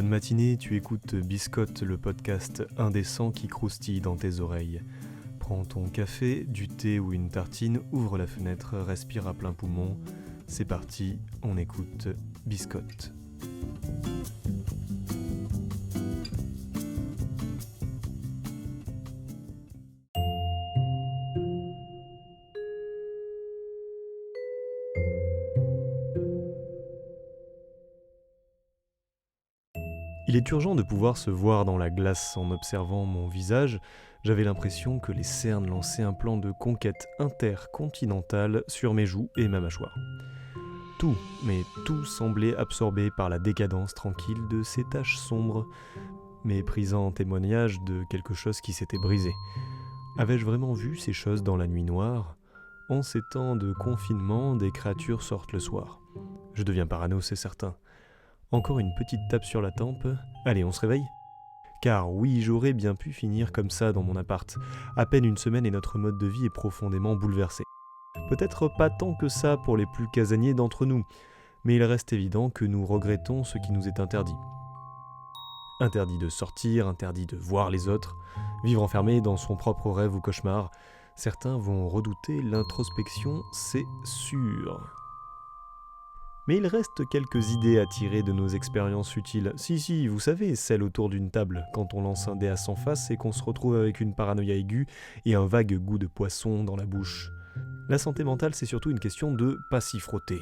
Bonne matinée, tu écoutes Biscotte, le podcast indécent qui croustille dans tes oreilles. Prends ton café, du thé ou une tartine, ouvre la fenêtre, respire à plein poumon. C'est parti, on écoute Biscotte. Il est urgent de pouvoir se voir dans la glace en observant mon visage. J'avais l'impression que les cernes lançaient un plan de conquête intercontinentale sur mes joues et ma mâchoire. Tout, mais tout semblait absorbé par la décadence tranquille de ces taches sombres, méprisant témoignage de quelque chose qui s'était brisé. Avais-je vraiment vu ces choses dans la nuit noire ? En ces temps de confinement, des créatures sortent le soir. Je deviens parano, c'est certain. Encore une petite tape sur la tempe. Allez, on se réveille ? Car oui, j'aurais bien pu finir comme ça dans mon appart. À peine une semaine et notre mode de vie est profondément bouleversé. Peut-être pas tant que ça pour les plus casaniers d'entre nous, mais il reste évident que nous regrettons ce qui nous est interdit. Interdit de sortir, interdit de voir les autres, vivre enfermé dans son propre rêve ou cauchemar. Certains vont redouter l'introspection, c'est sûr. Mais il reste quelques idées à tirer de nos expériences utiles. Si, vous savez, celles autour d'une table, quand on lance un dé à 100 faces et qu'on se retrouve avec une paranoïa aiguë et un vague goût de poisson dans la bouche. La santé mentale, c'est surtout une question de pas s'y frotter.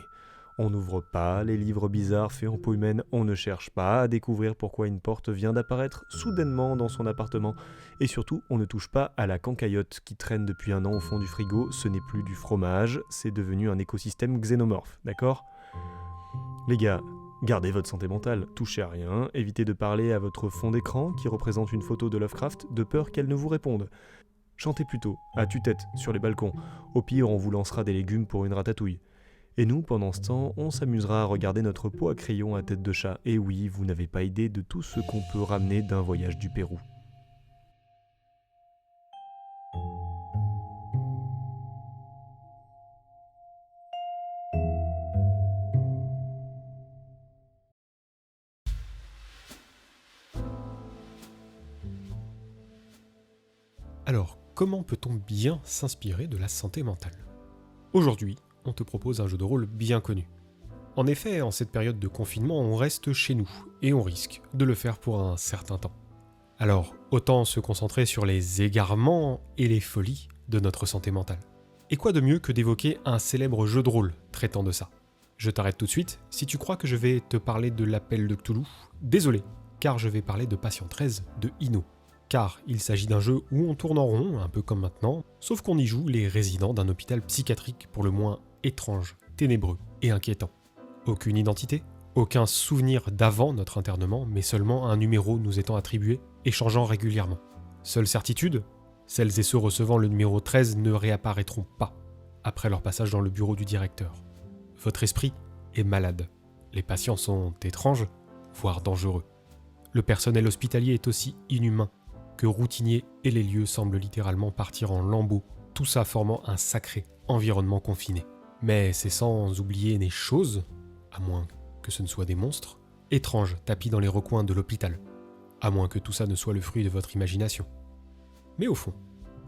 On n'ouvre pas les livres bizarres faits en peau humaine, on ne cherche pas à découvrir pourquoi une porte vient d'apparaître soudainement dans son appartement. Et surtout, on ne touche pas à la cancaillotte qui traîne depuis un an au fond du frigo. Ce n'est plus du fromage, c'est devenu un écosystème xénomorphe, d'accord ? Les gars, gardez votre santé mentale, touchez à rien, évitez de parler à votre fond d'écran qui représente une photo de Lovecraft de peur qu'elle ne vous réponde. Chantez plutôt, à tue-tête, sur les balcons, au pire on vous lancera des légumes pour une ratatouille. Et nous, pendant ce temps, on s'amusera à regarder notre pot à crayon à tête de chat. Et oui, vous n'avez pas idée de tout ce qu'on peut ramener d'un voyage du Pérou. Alors, comment peut-on bien s'inspirer de la santé mentale ? Aujourd'hui, on te propose un jeu de rôle bien connu. En effet, en cette période de confinement, on reste chez nous, et on risque de le faire pour un certain temps. Alors, autant se concentrer sur les égarements et les folies de notre santé mentale. Et quoi de mieux que d'évoquer un célèbre jeu de rôle traitant de ça ? Je t'arrête tout de suite, si tu crois que je vais te parler de l'appel de Cthulhu, désolé, car je vais parler de Patient 13 de Ino. Car il s'agit d'un jeu où on tourne en rond, un peu comme maintenant, sauf qu'on y joue les résidents d'un hôpital psychiatrique pour le moins étrange, ténébreux et inquiétant. Aucune identité, aucun souvenir d'avant notre internement, mais seulement un numéro nous étant attribué et changeant régulièrement. Seule certitude, celles et ceux recevant le numéro 13 ne réapparaîtront pas après leur passage dans le bureau du directeur. Votre esprit est malade. Les patients sont étranges, voire dangereux. Le personnel hospitalier est aussi inhumain que routinier et les lieux semblent littéralement partir en lambeaux, tout ça formant un sacré environnement confiné. Mais c'est sans oublier les choses, à moins que ce ne soient des monstres, étranges tapis dans les recoins de l'hôpital, à moins que tout ça ne soit le fruit de votre imagination. Mais au fond,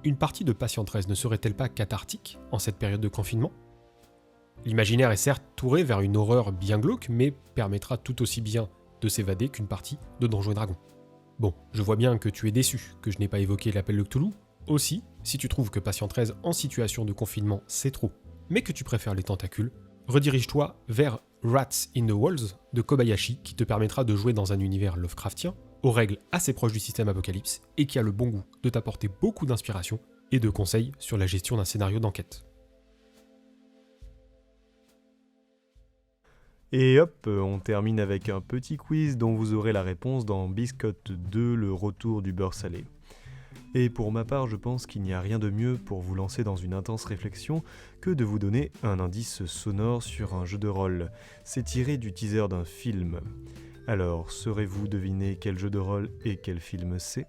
une partie de Patient 13 ne serait-elle pas cathartique en cette période de confinement ? L'imaginaire est certes touré vers une horreur bien glauque, mais permettra tout aussi bien de s'évader qu'une partie de Donjons et Dragons. Bon, je vois bien que tu es déçu que je n'ai pas évoqué l'appel de Cthulhu. Aussi, si tu trouves que Patient 13 en situation de confinement c'est trop, mais que tu préfères les tentacules, redirige-toi vers Rats in the Walls de Kobayashi qui te permettra de jouer dans un univers Lovecraftien, aux règles assez proches du système Apocalypse et qui a le bon goût de t'apporter beaucoup d'inspiration et de conseils sur la gestion d'un scénario d'enquête. Et hop, on termine avec un petit quiz dont vous aurez la réponse dans Biscotte 2, le retour du beurre salé. Et pour ma part, je pense qu'il n'y a rien de mieux pour vous lancer dans une intense réflexion que de vous donner un indice sonore sur un jeu de rôle. C'est tiré du teaser d'un film. Alors, saurez-vous deviner quel jeu de rôle et quel film c'est ?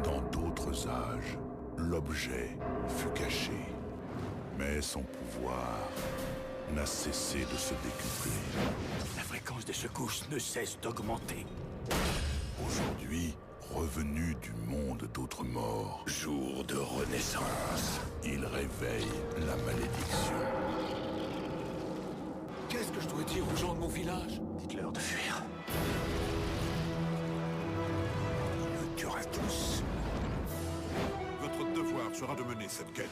Dans d'autres âges, l'objet fut caché, mais son pouvoir n'a cessé de se décupler. La fréquence des secousses ne cesse d'augmenter. Aujourd'hui, revenu du monde d'autres morts, Jour de renaissance. il réveille la malédiction. Qu'est-ce que je dois dire aux gens de mon village? Dites-leur de fuir. Je me tuerai tous. Votre devoir sera de mener cette quête.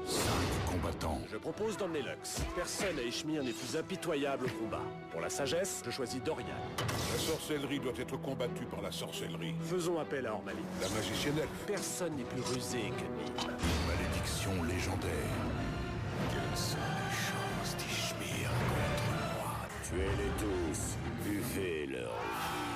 5 combattants. Je propose d'emmener Lux. Personne à Ishmir n'est plus impitoyable au combat. Pour la sagesse, je choisis Dorian. La sorcellerie doit être combattue par la sorcellerie. Faisons appel à Ormali. La magicienne elfe. Personne n'est plus rusé que Nîmes. Malédiction légendaire. Quelles sont les chances d'Ishmir contre moi? Tuez-les tous. Buvez leur vie.